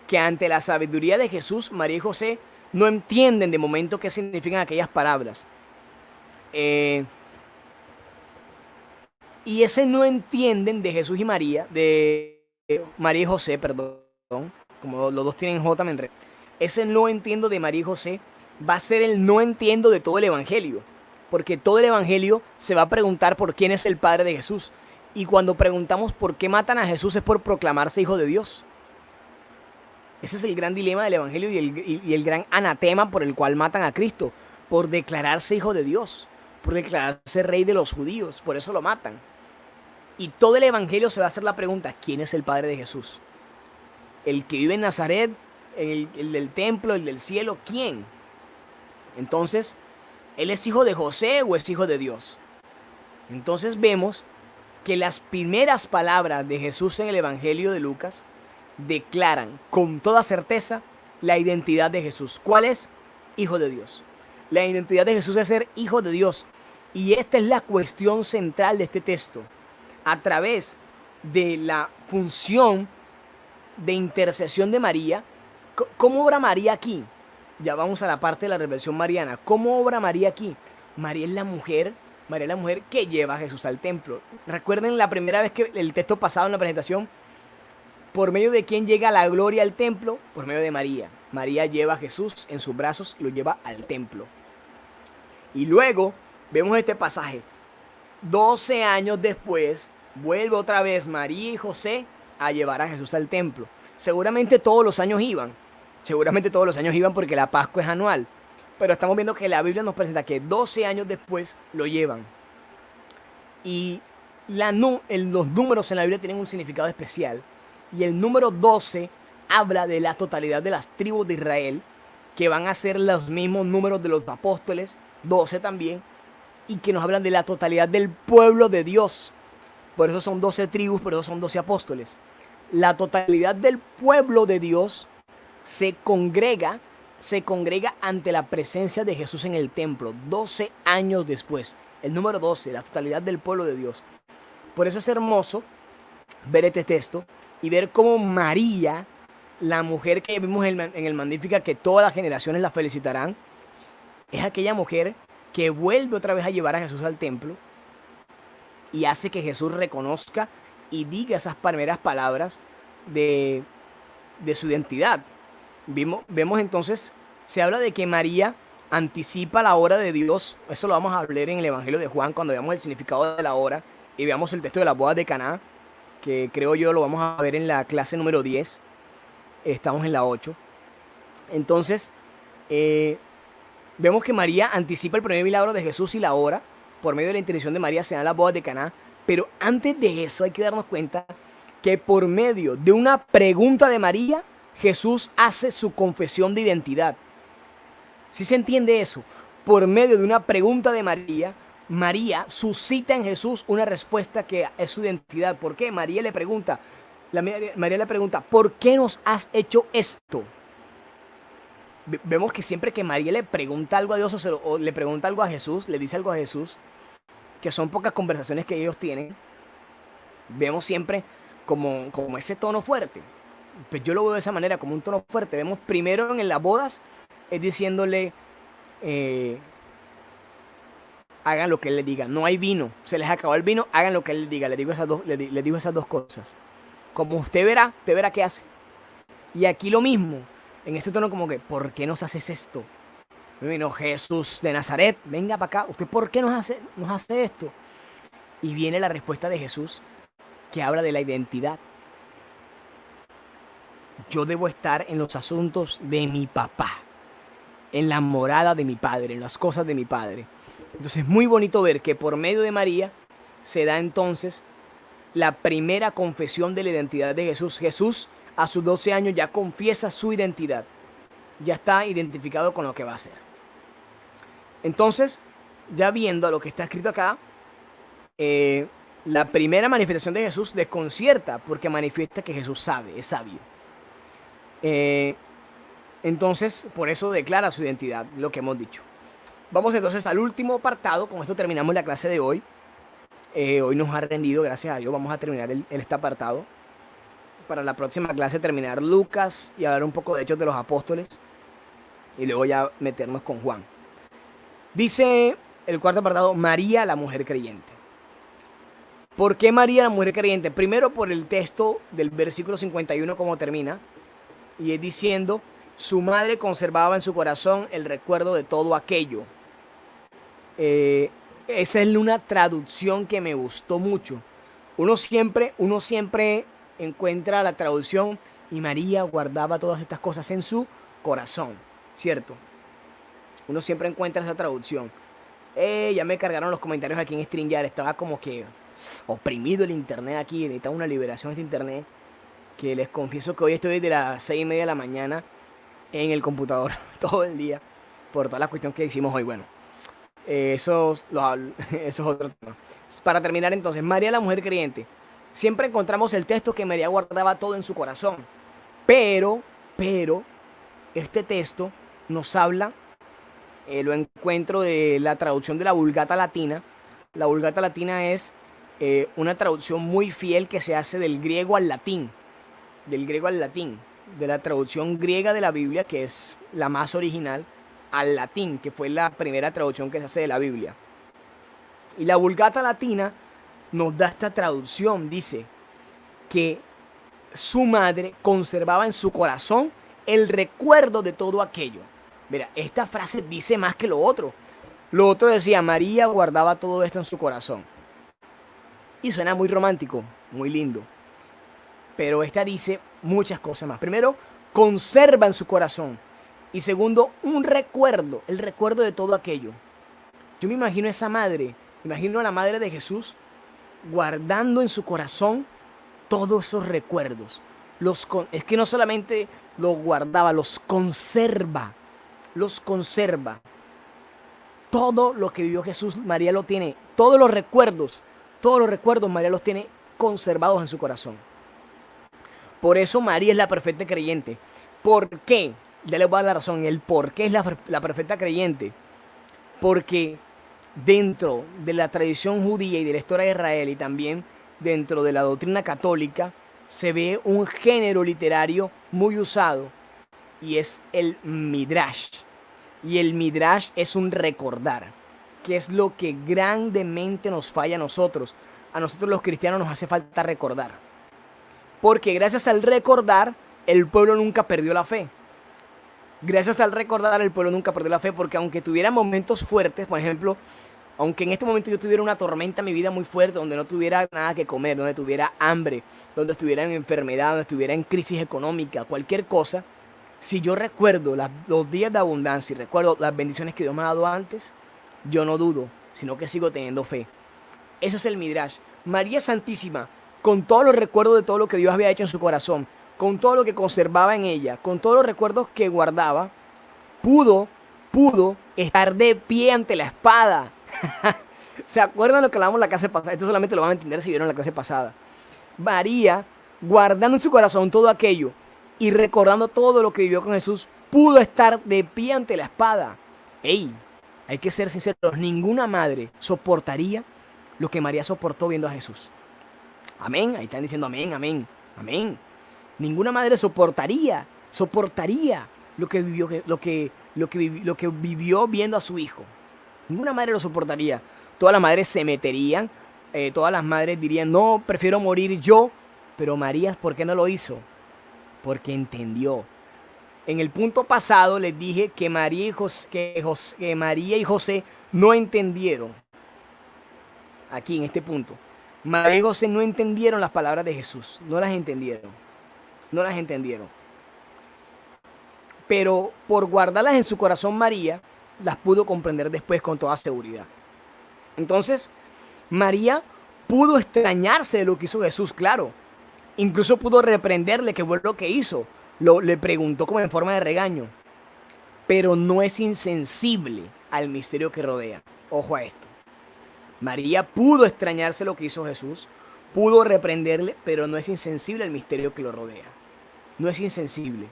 que ante la sabiduría de Jesús, María y José no entienden de momento qué significan aquellas palabras. Y ese no entienden de Jesús y María, de María y José, perdón, como los dos tienen J, me enredo. Ese no entiendo de María y José va a ser el no entiendo de todo el Evangelio. Porque todo el Evangelio se va a preguntar por quién es el Padre de Jesús. Y cuando preguntamos por qué matan a Jesús es por proclamarse hijo de Dios. Ese es el gran dilema del Evangelio y el gran anatema por el cual matan a Cristo. Por declararse hijo de Dios. Por declararse rey de los judíos. Por eso lo matan. Y todo el Evangelio se va a hacer la pregunta, ¿quién es el Padre de Jesús? ¿El que vive en Nazaret? ¿El del templo? ¿El del cielo? ¿Quién? Entonces, ¿él es hijo de José o es hijo de Dios? Entonces vemos que las primeras palabras de Jesús en el Evangelio de Lucas declaran con toda certeza la identidad de Jesús. ¿Cuál es? Hijo de Dios. La identidad de Jesús es ser hijo de Dios. Y esta es la cuestión central de este texto. A través de la función de intercesión de María, ¿cómo obra María aquí? Ya vamos a la parte de la revelación mariana. ¿Cómo obra María aquí? María es la mujer que lleva a Jesús al templo. Recuerden la primera vez que el texto pasado en la presentación, ¿por medio de quién llega la gloria al templo? Por medio de María. María lleva a Jesús en sus brazos y lo lleva al templo. Y luego vemos este pasaje. 12 años después, vuelve otra vez María y José a llevar a Jesús al templo. Seguramente todos los años iban porque la Pascua es anual. Pero estamos viendo que la Biblia nos presenta que 12 años después lo llevan. Y los números en la Biblia tienen un significado especial. Y el número 12 habla de la totalidad de las tribus de Israel, que van a ser los mismos números de los apóstoles, 12 también, y que nos hablan de la totalidad del pueblo de Dios. Por eso son 12 tribus, por eso son 12 apóstoles. La totalidad del pueblo de Dios se congrega ante la presencia de Jesús en el templo 12 años después. El número 12, la totalidad del pueblo de Dios. Por eso es hermoso ver este texto y ver cómo María, la mujer que vimos en el Magnífica, que todas las generaciones la felicitarán, es aquella mujer que vuelve otra vez a llevar a Jesús al templo y hace que Jesús reconozca y diga esas primeras palabras de, de su identidad. Vemos entonces, se habla de que María anticipa la hora de Dios. Eso lo vamos a hablar en el Evangelio de Juan cuando veamos el significado de la hora y veamos el texto de las bodas de Caná, que creo yo lo vamos a ver en la clase número 10. Estamos en la 8. Entonces, vemos que María anticipa el primer milagro de Jesús y la hora. Por medio de la intercesión de María se dan las bodas de Caná. Pero antes de eso hay que darnos cuenta que por medio de una pregunta de María, Jesús hace su confesión de identidad. ¿Sí se entiende eso? Por medio de una pregunta de María, María suscita en Jesús una respuesta que es su identidad. ¿Por qué? María le pregunta, ¿por qué nos has hecho esto? Vemos que siempre que María le pregunta algo a Dios o le pregunta algo a Jesús, le dice algo a Jesús, que son pocas conversaciones que ellos tienen, vemos siempre como ese tono fuerte. Pues yo lo veo de esa manera, como un tono fuerte. Vemos primero en las bodas, es diciéndole, hagan lo que él les diga. No hay vino, se les acabó el vino, hagan lo que él les diga. Le digo esas dos cosas. Como usted verá qué hace. Y aquí lo mismo, en este tono como que, ¿por qué nos haces esto? Vino Jesús de Nazaret, venga para acá, ¿usted por qué nos hace esto? Y viene la respuesta de Jesús, que habla de la identidad. Yo debo estar en los asuntos de mi papá, en la morada de mi padre, en las cosas de mi padre. Entonces es muy bonito ver que por medio de María se da entonces la primera confesión de la identidad de Jesús. Jesús a sus 12 años ya confiesa su identidad, ya está identificado con lo que va a hacer. Entonces, ya viendo lo que está escrito acá, la primera manifestación de Jesús desconcierta porque manifiesta que Jesús sabe, es sabio. Entonces, por eso declara su identidad, lo que hemos dicho. Vamos entonces al último apartado. Con esto terminamos la clase de hoy. Hoy nos ha rendido, gracias a Dios. Vamos a terminar este apartado. Para la próxima clase terminar Lucas y hablar un poco de Hechos de los Apóstoles. Y luego ya meternos con Juan. Dice el cuarto apartado, María la mujer creyente. ¿Por qué María la mujer creyente? Primero por el texto del versículo 51 como termina. Y es diciendo, su madre conservaba en su corazón el recuerdo de todo aquello. Esa es una traducción que me gustó mucho. Uno siempre encuentra la traducción y María guardaba todas estas cosas en su corazón, ¿cierto? Uno siempre encuentra esa traducción. Ya me cargaron los comentarios aquí en StreamYard. Estaba como que oprimido el internet aquí. Necesitaba una liberación de este internet. Que les confieso que hoy estoy desde las 6:30 de la mañana en el computador todo el día. Por toda la cuestión que hicimos hoy. Bueno, eso es otro tema. Para terminar entonces, María la mujer creyente. Siempre encontramos el texto que María guardaba todo en su corazón. Pero, este texto nos habla, lo encuentro de la traducción de la Vulgata Latina. La Vulgata Latina es una traducción muy fiel que se hace del griego al latín. De la traducción griega de la Biblia, que es la más original, al latín, que fue la primera traducción que se hace de la Biblia. Y la Vulgata Latina nos da esta traducción, dice que su madre conservaba en su corazón el recuerdo de todo aquello. Mira, esta frase dice más que lo otro. Lo otro decía, María guardaba todo esto en su corazón. Y suena muy romántico, muy lindo. Pero esta dice muchas cosas más. Primero, conserva en su corazón. Y segundo, un recuerdo, el recuerdo de todo aquello. Yo me imagino a esa madre, imagino a la madre de Jesús guardando en su corazón todos esos recuerdos. Es que no solamente los guardaba, los conserva. Todo lo que vivió Jesús, María lo tiene. Todos los recuerdos, María los tiene conservados en su corazón. Por eso María es la perfecta creyente. ¿Por qué? Ya les voy a dar la razón. El por qué es la perfecta creyente. Porque dentro de la tradición judía y de la historia de Israel y también dentro de la doctrina católica se ve un género literario muy usado y es el midrash. Y el midrash es un recordar, que es lo que grandemente nos falla a nosotros. A nosotros los cristianos nos hace falta recordar. Porque gracias al recordar, el pueblo nunca perdió la fe. Gracias al recordar, el pueblo nunca perdió la fe, porque aunque tuviera momentos fuertes, por ejemplo, aunque en este momento yo tuviera una tormenta en mi vida muy fuerte, donde no tuviera nada que comer, donde tuviera hambre, donde estuviera en enfermedad, donde estuviera en crisis económica, cualquier cosa, si yo recuerdo los días de abundancia y recuerdo las bendiciones que Dios me ha dado antes, yo no dudo, sino que sigo teniendo fe. Eso es el Midrash. María Santísima, con todos los recuerdos de todo lo que Dios había hecho en su corazón, con todo lo que conservaba en ella, con todos los recuerdos que guardaba, pudo estar de pie ante la espada. ¿Se acuerdan lo que hablamos la clase pasada? Esto solamente lo van a entender si vieron la clase pasada. María, guardando en su corazón todo aquello y recordando todo lo que vivió con Jesús, pudo estar de pie ante la espada. ¡Ey! Hay que ser sinceros, ninguna madre soportaría lo que María soportó viendo a Jesús. Amén, ahí están diciendo amén, amén, amén. Ninguna madre soportaría lo que vivió, lo que vivió viendo a su hijo. Ninguna madre lo soportaría. Todas las madres se meterían, todas las madres dirían, no, prefiero morir yo. Pero María, ¿por qué no lo hizo? Porque entendió. En el punto pasado les dije que María y José no entendieron. Aquí en este punto. María y José no entendieron las palabras de Jesús. No las entendieron. No las entendieron. Pero por guardarlas en su corazón María, las pudo comprender después con toda seguridad. Entonces, María pudo extrañarse de lo que hizo Jesús, claro. Incluso pudo reprenderle que fue lo que hizo. Le preguntó como en forma de regaño. Pero no es insensible al misterio que rodea. Ojo a esto. María pudo extrañarse lo que hizo Jesús, pudo reprenderle, pero no es insensible al misterio que lo rodea. No es insensible.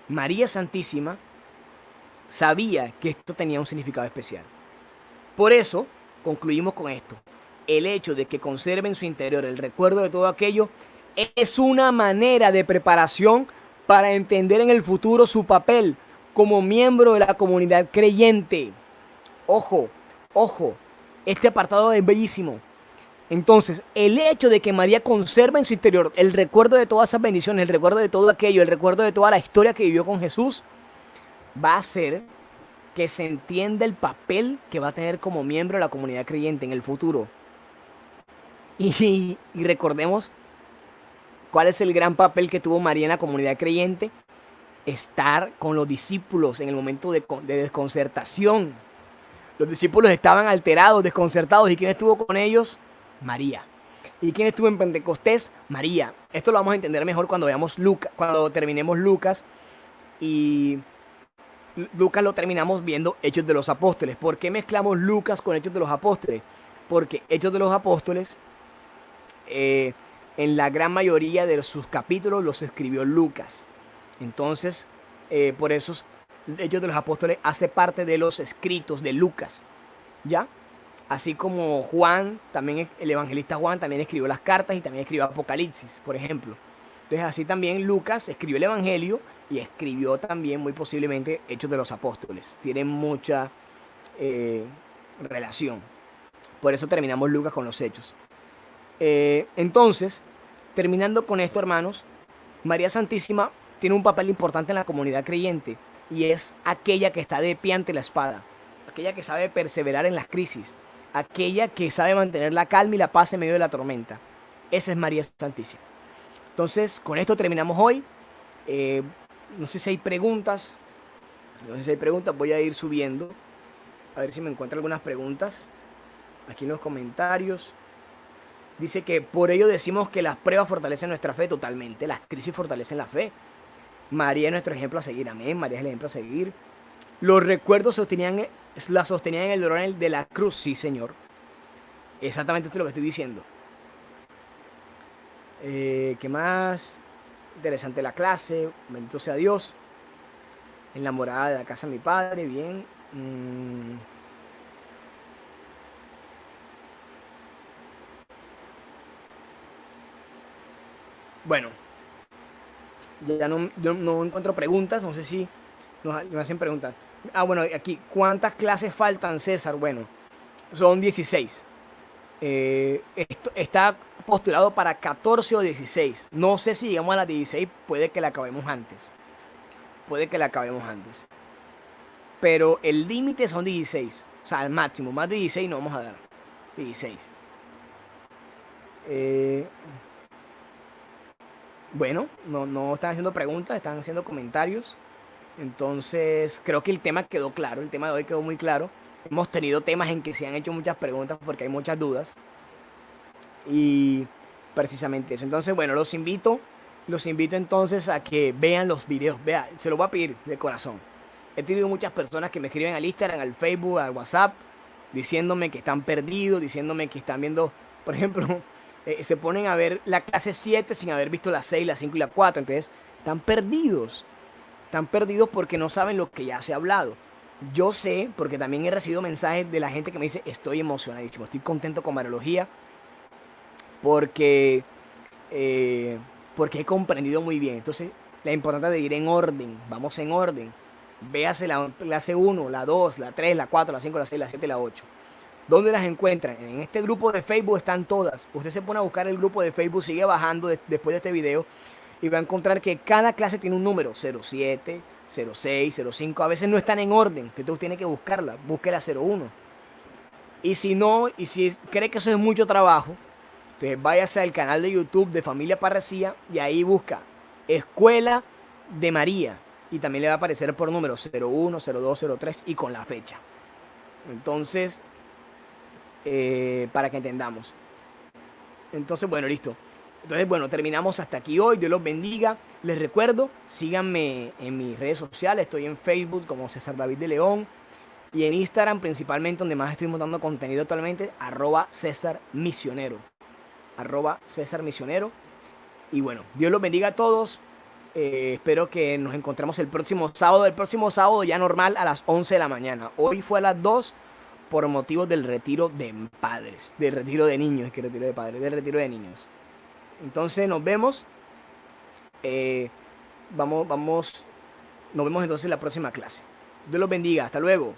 María Santísima sabía que esto tenía un significado especial. Por eso, concluimos con esto. El hecho de que conserve en su interior el recuerdo de todo aquello es una manera de preparación para entender en el futuro su papel como miembro de la comunidad creyente. Ojo, ojo, este apartado es bellísimo. Entonces, el hecho de que María conserve en su interior el recuerdo de todas esas bendiciones, el recuerdo de todo aquello, el recuerdo de toda la historia que vivió con Jesús, va a hacer que se entienda el papel que va a tener como miembro de la comunidad creyente en el futuro. Y recordemos cuál es el gran papel que tuvo María en la comunidad creyente: estar con los discípulos en el momento de desconcertación. Los discípulos estaban alterados, desconcertados. ¿Y quién estuvo con ellos? María. ¿Y quién estuvo en Pentecostés? María. Esto lo vamos a entender mejor cuando veamos Lucas, cuando terminemos Lucas. Y Lucas lo terminamos viendo Hechos de los Apóstoles. ¿Por qué mezclamos Lucas con Hechos de los Apóstoles? Porque Hechos de los Apóstoles, en la gran mayoría de sus capítulos los escribió Lucas. Entonces, por eso Hechos de los Apóstoles hace parte de los escritos de Lucas, ¿ya? Así como Juan, también el evangelista Juan también escribió las cartas y también escribió Apocalipsis, por ejemplo. Entonces, así también Lucas escribió el evangelio y escribió también muy posiblemente Hechos de los Apóstoles. Tienen mucha relación. Por eso terminamos Lucas con los Hechos. Entonces, terminando con esto, hermanos, María Santísima tiene un papel importante en la comunidad creyente, y es aquella que está de pie ante la espada, aquella que sabe perseverar en las crisis, aquella que sabe mantener la calma y la paz en medio de la tormenta. Esa es María Santísima. Entonces, con esto terminamos hoy. No sé si hay preguntas. Voy a ir subiendo a ver si me encuentro algunas preguntas aquí en los comentarios. Dice que por ello decimos que las pruebas fortalecen nuestra fe. Totalmente, las crisis fortalecen la fe. María es nuestro ejemplo a seguir, amén. María es el ejemplo a seguir. Los recuerdos la sostenían en el dolor de la cruz, sí, Señor. Exactamente esto es lo que estoy diciendo. ¿Qué más? Interesante la clase, bendito sea Dios. En la morada de la casa de mi padre, bien. Bueno, ya no encuentro preguntas, no sé si me hacen preguntas. Bueno, aquí, ¿cuántas clases faltan, César? Bueno, son 16. Está postulado para 14 o 16. No sé si llegamos a las 16, puede que la acabemos antes. Puede que la acabemos antes. Pero el límite son 16. O sea, al máximo. Más de 16 no vamos a dar. 16. Bueno, no están haciendo preguntas, están haciendo comentarios. Entonces, creo que el tema quedó claro. El tema de hoy quedó muy claro. Hemos tenido temas en que se han hecho muchas preguntas porque hay muchas dudas. Y precisamente eso. Entonces, bueno, los invito entonces a que vean los videos. Vea, se los voy a pedir de corazón. He tenido muchas personas que me escriben al Instagram, al Facebook, al WhatsApp, diciéndome que están perdidos, diciéndome que están viendo, por ejemplo, se ponen a ver la clase 7 sin haber visto la 6, la 5 y la 4. Entonces, están perdidos. Están perdidos porque no saben lo que ya se ha hablado. Yo sé, porque también he recibido mensajes de la gente que me dice, estoy emocionadísimo, estoy contento con Mariología, porque, eh, porque he comprendido muy bien. Entonces, la importancia de ir en orden, vamos en orden. Véase la clase 1, la 2, la 3, la 4, la 5, la 6, la 7, la 8. ¿Dónde las encuentran? En este grupo de Facebook están todas. Usted se pone a buscar el grupo de Facebook, sigue bajando después de este video y va a encontrar que cada clase tiene un número, 07, 06, 05. A veces no están en orden, entonces tiene que buscarla, busque la 01. Y si no, y si cree que eso es mucho trabajo, entonces váyase al canal de YouTube de Familia Parresía y ahí busca Escuela de María. Y también le va a aparecer por número 01, 02, 03 y con la fecha. Entonces, para que entendamos. Entonces, bueno, listo. Entonces, bueno, terminamos hasta aquí hoy. Dios los bendiga. Les recuerdo, síganme en mis redes sociales. Estoy en Facebook como César David de León. Y en Instagram principalmente, donde más estoy montando contenido actualmente, @César Misionero. @César Misionero. Y bueno, Dios los bendiga a todos. Espero que nos encontremos el próximo sábado. El próximo sábado ya normal a las 11 de la mañana. Hoy fue a las 2 por motivos del retiro de padres. Del retiro de niños, que retiro de padres, del retiro de niños. Entonces nos vemos. Nos vemos entonces en la próxima clase. Dios los bendiga. Hasta luego.